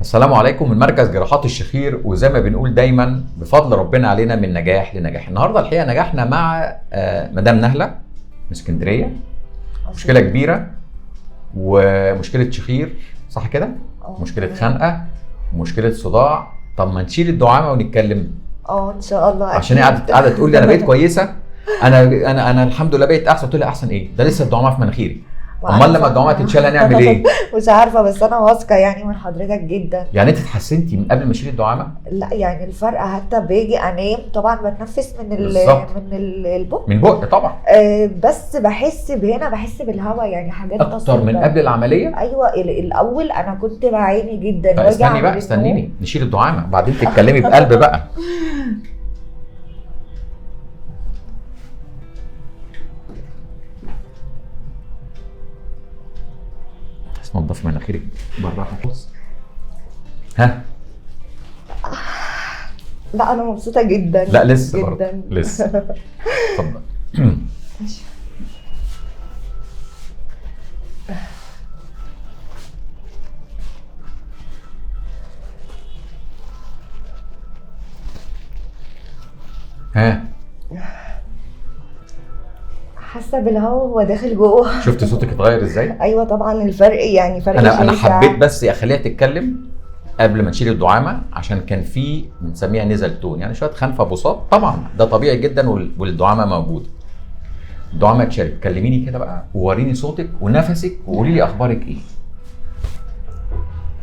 السلام عليكم من مركز جراحات الشخير، وزي ما بنقول دايما بفضل ربنا علينا من نجاح لنجاح. النهارده الحقيقه نجحنا مع مدام نهله من اسكندريه. مشكله كبيره ومشكله شخير، صح كده؟ مشكله خنقه ومشكله صداع. طب ما نشيل الدعامه ونتكلم ان شاء الله. عشان هي قاعده تقول لي انا بقيت كويسه، انا الحمد لله بقيت احسن. قلت لها احسن ايه؟ ده لسه الدعامه في مناخيري. امال لما الدعامه تتشال هنعمل ايه؟ مش عارفه، بس انا واثقه يعني من حضرتك جدا. يعني انت اتحسنتي من قبل ما اشيل الدعامه؟ لا يعني الفرق حتى باجي انام طبعا بتنفس من البق، من البق طبعا. بس بحس بالهواء، يعني حاجات اكتر من قبل العمليه. ايوه الاول انا كنت بعاني جدا. استني بقى، استنيني نشيل الدعامه بعدين تتكلمي بقلب بقى. نضف مناخيرك بالراحه خالص. ها؟ لا انا مبسوطه جدا. لا لسه جدا برضه لسه. اتفضل. ها؟ حاسه بالهوا وهو داخل جوه. شفت صوتك اتغير ازاي؟ ايوه طبعا الفرق، يعني فرق انا حبيت بس اخليها تتكلم قبل ما نشيل الدعامه، عشان كان في بنسميها نزل تون، يعني شويه خنفه بساط. طبعا ده طبيعي جدا والدعامه موجوده. الدعامه اتشالت. كلميني كده بقى ووريني صوتك ونفسك وقولي لي اخبارك ايه.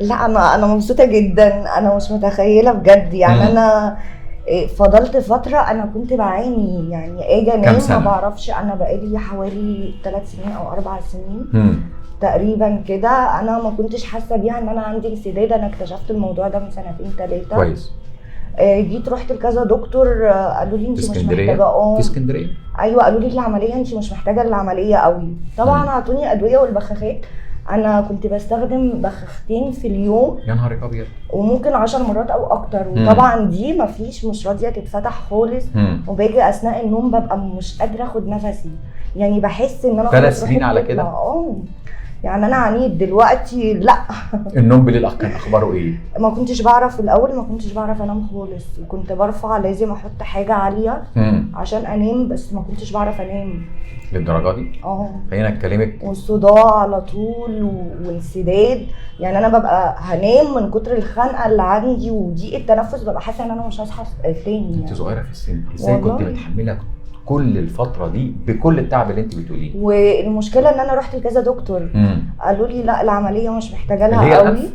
لا انا مبسوطه جدا، انا مش متخيله بجد يعني. انا فضلت فتره انا كنت بعاني، يعني اجي انام ما بعرفش. انا بقالي حوالي 3 سنين او 4 سنين تقريبا كده. انا ما كنتش حاسه بيها ان انا عندي انسداد. انا اكتشفت الموضوع ده من 2-3 كويس. جيت رحت لكذا دكتور، قالوا لي انت مش محتاجه. في اسكندريه؟ ايوه قالوا لي العمليه انت مش محتاجه العمليه قوي. طبعا اعطوني ادويه والبخاخات. انا كنت بستخدم بخاختين في اليوم. يا نهار ابيض. وممكن 10 مرات او اكتر. وطبعا دي مش راضيه تتفتح خالص. وباجي اثناء النوم ببقى مش قادره اخد نفسي، يعني بحس ان انا 3 سنين على كده. يعني انا عنيت دلوقتي. لا النوم بالليل كان اخباره ايه؟ ما كنتش بعرف الاول، ما كنتش بعرف انام خالص. كنت برفع، لازم احط حاجه عاليه عشان انام، بس ما كنتش بعرف انام للدرجه دي. خلينا اكلمك. والصداع على طول وانسداد. يعني انا ببقى هنام من كتر الخنقه اللي عندي وضيق التنفس، ببقى حاسه ان انا مش هصحى تاني. انت صغيره في السن، ازاي كنت متحمله كل الفتره دي بكل التعب اللي انت بتقوليه؟ والمشكله ان انا رحت لكذا دكتور. قالوا لي لا العمليه مش محتاجه لها قوي.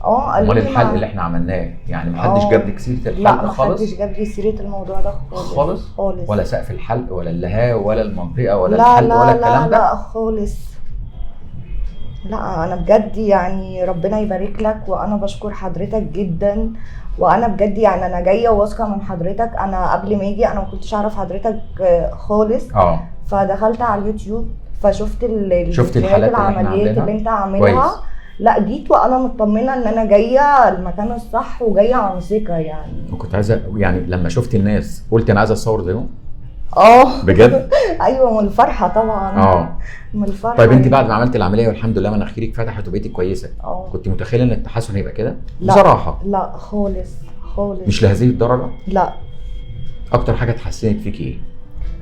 قالوا لي الحل اللي احنا عملناه، يعني محدش جاب لك سيره الحلق خالص؟ لا محدش جاب لي سيره الموضوع ده خالص خالص. ولا سقف الحلق ولا اللهاء ولا المنطقه ولا الحلق ولا الكلام ده؟ لا خالص. لا انا بجد يعني ربنا يبارك لك، وانا بشكر حضرتك جدا. وانا بجد يعني انا جايه واثقه من حضرتك. انا قبل ما اجي انا ما كنتش اعرف حضرتك خالص. فدخلت على اليوتيوب فشفت الحالات العمليات اللي انت عاملها. لا جيت وانا مطمنه ان انا جايه المكان الصح وجايه عن ثقه يعني. وكنت عايزه يعني لما شفت الناس قلت انا عايزه اتصور زيهم. بجد؟ ايوه من الفرحه طبعا. من الفرحه. طيب انت بعد ما عملت العمليه والحمد لله مناخيرك فتحت وبقيتي كويسه، كنت متخيله ان التحسن هيبقى كده؟ بصراحه لا خالص خالص. مش لهذه الدرجه؟ لا. اكتر حاجه اتحسنت فيك ايه؟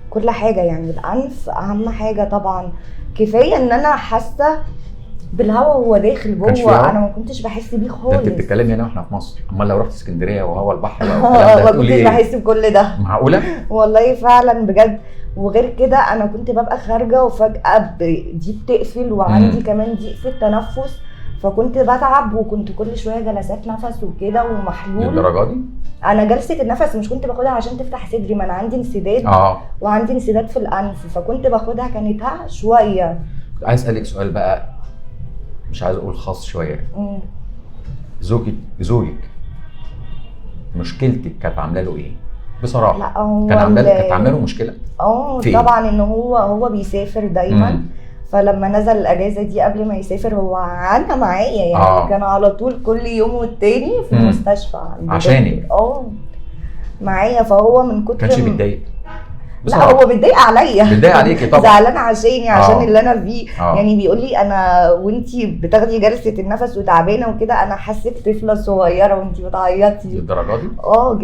كل حاجه، يعني الانف اهم حاجه طبعا. كفايه ان انا حاسه بالهواء وهو داخل جوه. انا ما كنتش بحس بيه خالص. انت بتتكلمي هنا واحنا في مصر، امال لو رحت اسكندريه وهوا البحر بقى والكلام ده هتقولي ايه؟ ما كنتش بحس بكل ده. معقوله؟ والله فعلا بجد. وغير كده انا كنت ببقى خارجه وفجاه دي بتقفل وعندي كمان ضيق في التنفس، فكنت بتعب وكنت كل شويه جلسات نفس وكده ومحلول. للدرجه دي؟ انا جلسه النفس مش كنت باخدها عشان تفتح صدري، ما انا عندي انسداد. وعندي انسداد في الانف، فكنت باخدها كانت شويه. عايز اسالك سؤال بقى، مش عايز اقول خاص شويه. زوجك مشكلتك كانت عامله له ايه بصراحه؟ لا هو كانت عامله له مشكله. طبعا ان هو بيسافر دايما. فلما نزل الاجازه دي قبل ما يسافر هو عانى معايا يعني. كان على طول كل يوم والتاني في المستشفى عشانك. معايا. فهو من كتر كانش بيتضايق؟ لا هو متضايق عليا، متضايق عليكي طبعا، زعلان عشاني عشان اللي انا فيه. يعني بيقول لي انا وانتي بتاخدي جلسه النفس وتعبانه وكده انا حسيت طفله صغيره وانتي بتعيطي. للدرجه دي؟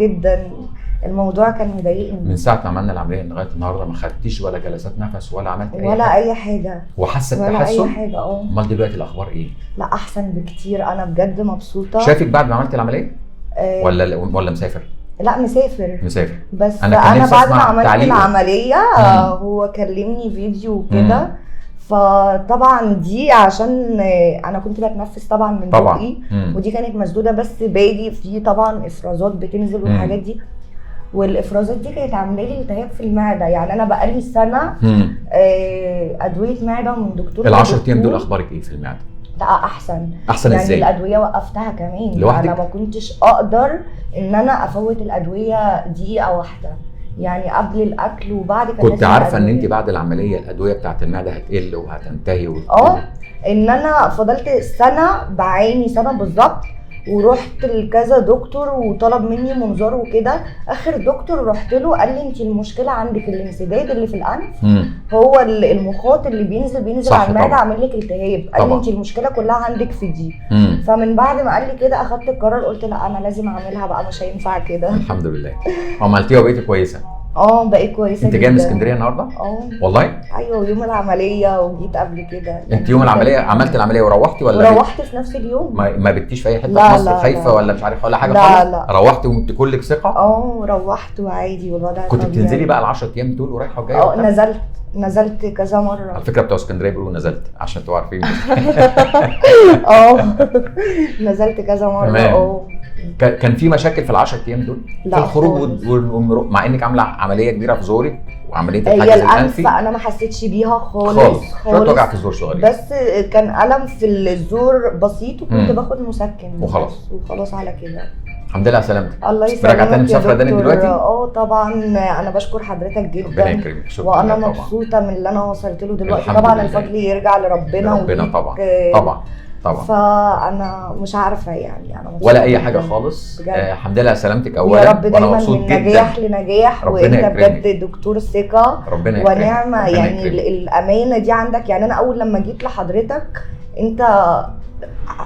جدا. الموضوع كان مضايقني. من ساعه ما عملنا العمليه لغايه النهارده ما خدتيش ولا جلسات نفس ولا عملت ولا اي حاجه؟ وحاسه بتحسن؟ ولا اي حاجه. امال دلوقتي الاخبار ايه؟ لا احسن بكتير، انا بجد مبسوطه. شافك بعد ما عملت العمليه ولا مسافر؟ لا مسافر. بس انا بعد ما عملت العمليه هو كلمني فيديو وكده، فطبعا دي عشان انا كنت بتنفس طبعا من بقي ودي كانت مسدوده، بس باجي في طبعا افرازات بتنزل والحاجات دي، والافرازات دي كانت عامله لي التهاب في المعده. يعني انا بقالي سنه ادويه معده من دكتور. ال10 ايام دول اخبارك ايه في المعده؟ لا احسن يعني ازاي؟ الادويه وقفتها كمان لوحدك؟ انا ما كنتش اقدر ان انا افوت الادويه دقيقه واحده، يعني قبل الاكل وبعد كنت عارفه ان انت بعد العمليه الادويه بتاعت المعده هتقل وهتنتهي ان انا فضلت سنه بعاني سنه بالظبط، ورحت لكذا دكتور وطلب مني منظار وكده. اخر دكتور رحت له قال لي انت المشكله عندك الانسداد اللي في الانف، هو المخاط اللي بينزل على المعده عامل لك التهاب. قال لي انت المشكله كلها عندك في دي. فمن بعد ما قال لي كده اخدت القرار، قلت لا انا لازم اعملها بقى، مش هينفع كده. الحمد لله. عملتيها وبقيتي كويسه؟ بقيت كويسه. انت جايه من اسكندريه النهارده؟ والله؟ ايوه يوم العمليه وجيت قبل كده. انت يوم العمليه عملت العمليه وروحتي ولا روحت في نفس اليوم؟ ما بتيش في اي حته في مصر خايفه ولا مش عارف ولا حاجه خالص؟ لا روحتي وانت كلك ثقه؟ روحت وعادي والوضع كنت بتنزلي بقى ال10 ايام دول ورايحه وجايه؟ نزلت كذا مره. على فكره بتوع اسكندريه بيقولوا نزلت عشان تبقوا عارفين. نزلت كذا مره. كان في مشاكل في ال10 ايام دول؟ لا في الخروج مع انك عامله عمليه كبيره في زورك وعمليه الحاجز الانفي انا ما حسيتش بيها خالص. شويه وجع في الزور صغير، بس كان الم في الزور بسيط وكنت باخد مسكن وخلاص على كده. الحمد لله على سلامتك. الله يسلمك. راجعه تاني مسافره تاني دلوقتي؟ طبعا انا بشكر حضرتك جدا. ربنا يكرمك. وانا مبسوطه من اللي انا وصلت له دلوقتي. طبعا الفضل يرجع لربنا طبعا. فانا مش عارفه يعني انا ولا اي حاجه خالص. الحمد لله على سلامتك اولا. يا رب دايما من نجاح لنجاح، وانت بجد دكتور ثقه ونعمه. يعني الامانه دي عندك. يعني انا اول لما جيت لحضرتك انت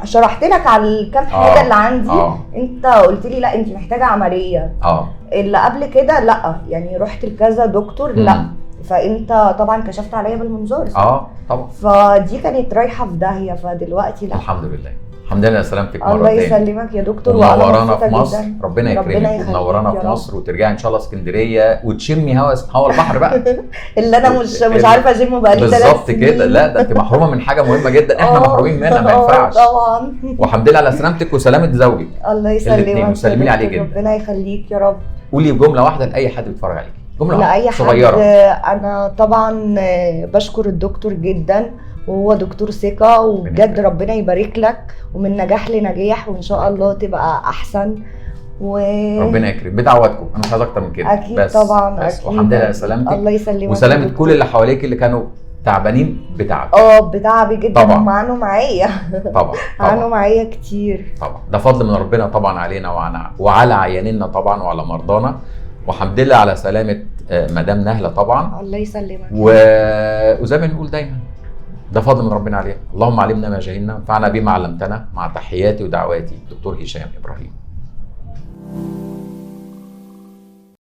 شرحت لك على الكام حاجه اللي عندي. انت قلت لي لا انت محتاجه عمليه. اللي قبل كده لا، يعني رحت لكذا دكتور لا، فانت طبعا كشفت عليا بالمنظار. طبعا. فدي كانت رايحه في داهيه، فدلوقتي لا. الحمد لله. الحمد لله على سلامتك مره الله يسلمك يا دكتور. ومنورانا في مصر. ربنا يكرمك ومنورانا في مصر، وترجعي ان شاء الله اسكندريه وتشمي هوا البحر بقى. اللي انا مش عارفه اشمه بقالي 3 سنين بالظبط كده. لا ده انت محرومه من حاجه مهمه جدا احنا محرومين منها، ما ينفعش. طبعا. والحمد لله على سلامتك وسلامه زوجك. الله يسلمك. وسلمي لي عليه جدا. ربنا يخليك يا رب. قولي جمله واحده لاي حد بيتفرج عليك، جمله لاي صغيره. انا طبعا بشكر الدكتور جدا، وهو دكتور ثقه، وبجد ربنا يبارك لك ومن نجاح لنجاح، وان شاء الله تبقى احسن. ربنا يكرمك بدعواتكم. انا مش عايز اكتر من كده. اكيد بس طبعا. اكيد. والحمد لله على سلامتك. الله يسلمك. وسلامه كل اللي حواليك اللي كانوا تعبانين بتعبك. بتعبي جدا. طبعا. عانوا معايا. طبعا. عانوا معايا كتير. طبعا. ده فضل من ربنا طبعا علينا وعلى عيانينا طبعا وعلى مرضانا. والحمد لله على سلامه مدام نهله طبعا. الله يسلمك. وزي ما بنقول دايما ده فضل من ربنا علينا. اللهم علمنا ما جهلنا وانفعنا بما علمتنا. مع تحياتي ودعواتي دكتور هشام ابراهيم.